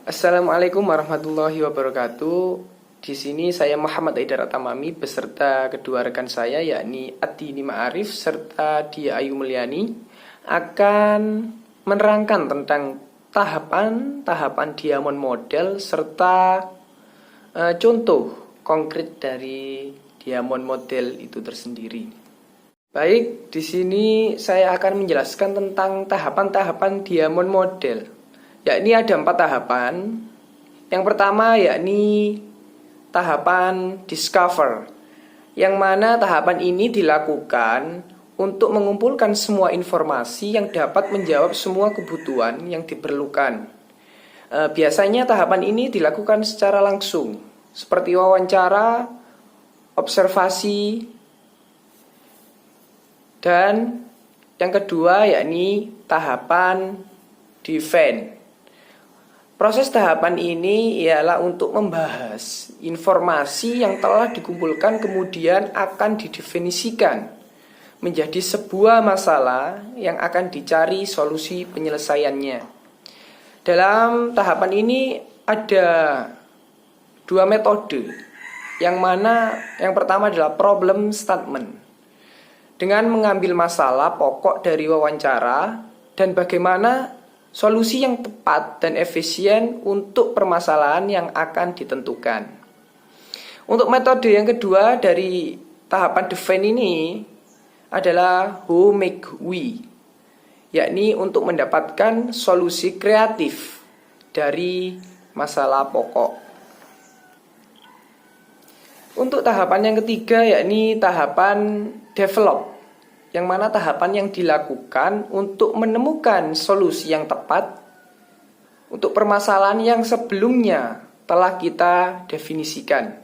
Assalamualaikum warahmatullahi wabarakatuh. Di sini saya Muhammad Aidar Atamami beserta kedua rekan saya yakni Adini Ma'arif serta Dia Ayu Mulyani akan menerangkan tentang tahapan-tahapan Diamond Model serta contoh konkret dari Diamond Model itu tersendiri. Baik, di sini saya akan menjelaskan tentang tahapan-tahapan Diamond Model. Yakni ada 4 tahapan. Yang pertama yakni tahapan discover, yang mana tahapan ini dilakukan untuk mengumpulkan semua informasi yang dapat menjawab semua kebutuhan yang diperlukan. Biasanya tahapan ini dilakukan secara langsung, seperti wawancara, observasi, dan yang kedua yakni tahapan defend. Proses tahapan ini ialah untuk membahas informasi yang telah dikumpulkan kemudian akan didefinisikan menjadi sebuah masalah yang akan dicari solusi penyelesaiannya. Dalam tahapan ini ada 2 metode, yang mana yang pertama adalah problem statement, dengan mengambil masalah pokok dari wawancara dan bagaimana solusi yang tepat dan efisien untuk permasalahan yang akan ditentukan. Untuk metode yang kedua dari tahapan defend ini adalah how make we, yakni untuk mendapatkan solusi kreatif dari masalah pokok. Untuk tahapan yang ketiga yakni tahapan develop, yang mana tahapan yang dilakukan untuk menemukan solusi yang tepat untuk permasalahan yang sebelumnya telah kita definisikan.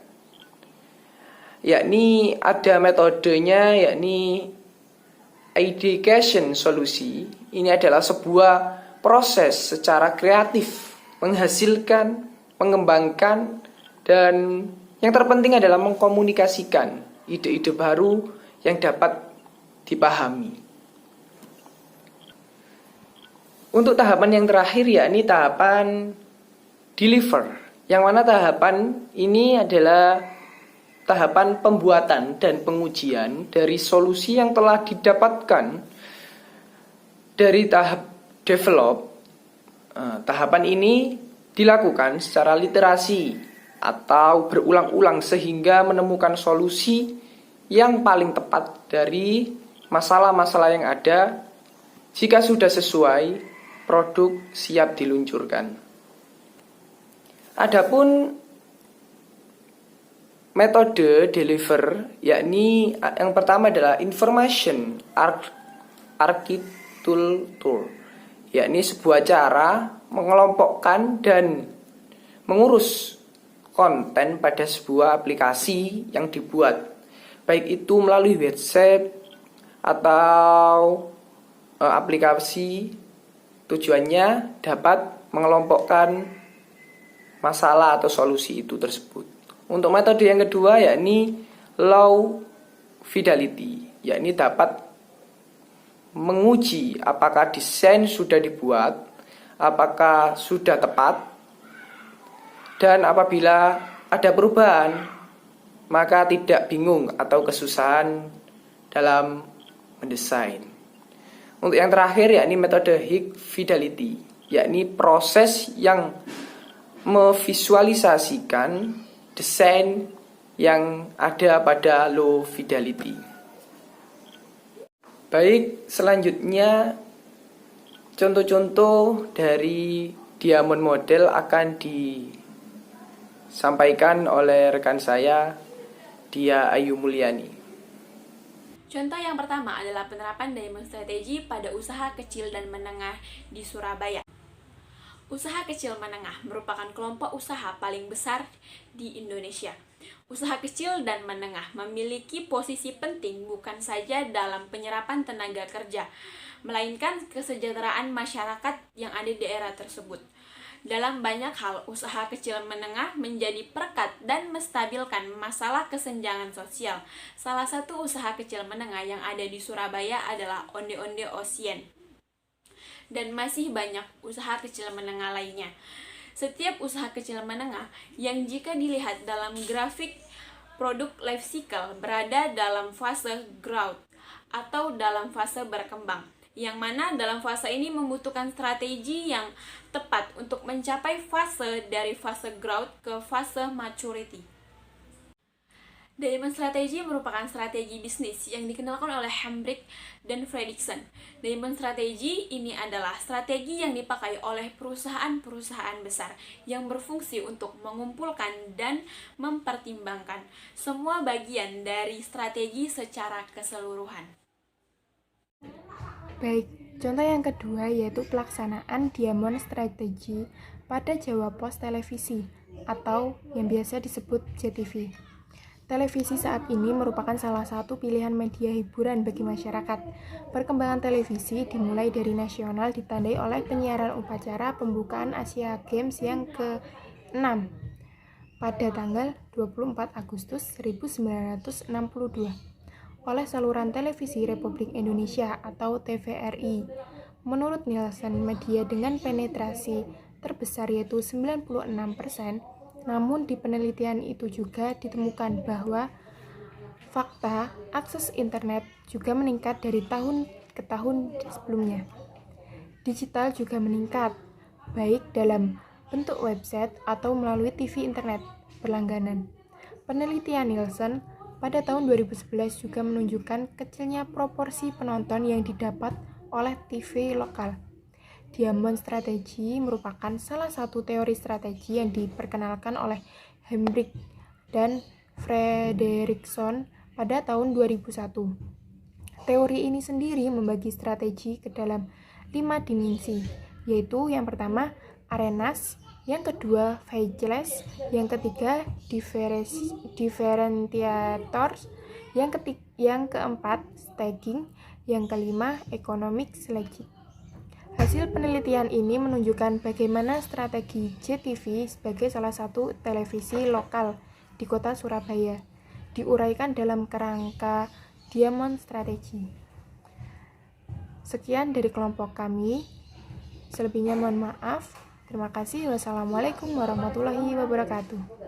Yakni ada metodenya yakni ideation solusi. Ini adalah sebuah proses secara kreatif menghasilkan, mengembangkan, dan yang terpenting adalah mengkomunikasikan ide-ide baru yang dapat dipahami. Untuk tahapan yang terakhir yakni tahapan deliver, yang mana tahapan ini adalah tahapan pembuatan dan pengujian dari solusi yang telah didapatkan dari tahap develop. Tahapan ini dilakukan secara literasi atau berulang-ulang sehingga menemukan solusi yang paling tepat dari masalah-masalah yang ada. Jika sudah sesuai, produk siap diluncurkan. Adapun metode deliver, yakni yang pertama adalah information architecture, yakni sebuah cara mengelompokkan dan mengurus konten pada sebuah aplikasi yang dibuat, baik itu melalui website atau aplikasi. Tujuannya dapat mengelompokkan masalah atau solusi itu tersebut. Untuk metode yang kedua yakni low fidelity, yakni dapat menguji apakah desain sudah dibuat, apakah sudah tepat, dan apabila ada perubahan maka tidak bingung atau kesusahan dalam mendesain. Untuk yang terakhir yakni metode high fidelity, yakni proses yang memvisualisasikan desain yang ada pada low fidelity. Baik, selanjutnya contoh-contoh dari Diamond Model akan disampaikan oleh rekan saya Dia Ayu Mulyani. Contoh yang pertama adalah penerapan Diamond Strategy pada usaha kecil dan menengah di Surabaya. Usaha kecil menengah merupakan kelompok usaha paling besar di Indonesia. Usaha kecil dan menengah memiliki posisi penting bukan saja dalam penyerapan tenaga kerja, melainkan kesejahteraan masyarakat yang ada di daerah tersebut. Dalam banyak hal, usaha kecil menengah menjadi perekat dan menstabilkan masalah kesenjangan sosial. Salah satu usaha kecil menengah yang ada di Surabaya adalah Onde-Onde Ocean. Dan masih banyak usaha kecil menengah lainnya. Setiap usaha kecil menengah yang jika dilihat dalam grafik produk life cycle berada dalam fase growth atau dalam fase berkembang, yang mana dalam fase ini membutuhkan strategi yang tepat untuk mencapai fase dari fase growth ke fase maturity. Diamond Strategy merupakan strategi bisnis yang dikenalkan oleh Hambrick dan Fredrickson. Diamond Strategy ini adalah strategi yang dipakai oleh perusahaan-perusahaan besar yang berfungsi untuk mengumpulkan dan mempertimbangkan semua bagian dari strategi secara keseluruhan. Baik, contoh yang kedua yaitu pelaksanaan Diamond Strategy pada Jawa Pos Televisi atau yang biasa disebut JTV. Televisi saat ini merupakan salah satu pilihan media hiburan bagi masyarakat. Perkembangan televisi dimulai dari nasional ditandai oleh penyiaran upacara pembukaan Asia Games yang ke-6 pada tanggal 24 Agustus 1962 oleh saluran televisi Republik Indonesia atau TVRI. Menurut Nielsen, media dengan penetrasi terbesar yaitu 96%. Namun di penelitian itu juga ditemukan bahwa fakta akses internet juga meningkat dari tahun ke tahun sebelumnya. Digital juga meningkat, baik dalam bentuk website atau melalui TV internet berlangganan. Penelitian Nielsen pada tahun 2011 juga menunjukkan kecilnya proporsi penonton yang didapat oleh TV lokal. Diamond Strategy merupakan salah satu teori strategi yang diperkenalkan oleh Hambrick dan Fredrickson pada tahun 2001. Teori ini sendiri membagi strategi ke dalam 5 dimensi, yaitu yang pertama arenas, yang kedua vehicles, yang ketiga differentiators, yang keempat staging, yang kelima economic selection. Hasil penelitian ini menunjukkan bagaimana strategi JTV sebagai salah satu televisi lokal di kota Surabaya diuraikan dalam kerangka Diamond Strategy. Sekian dari kelompok kami. Selebihnya mohon maaf. Terima kasih. Wassalamualaikum warahmatullahi wabarakatuh.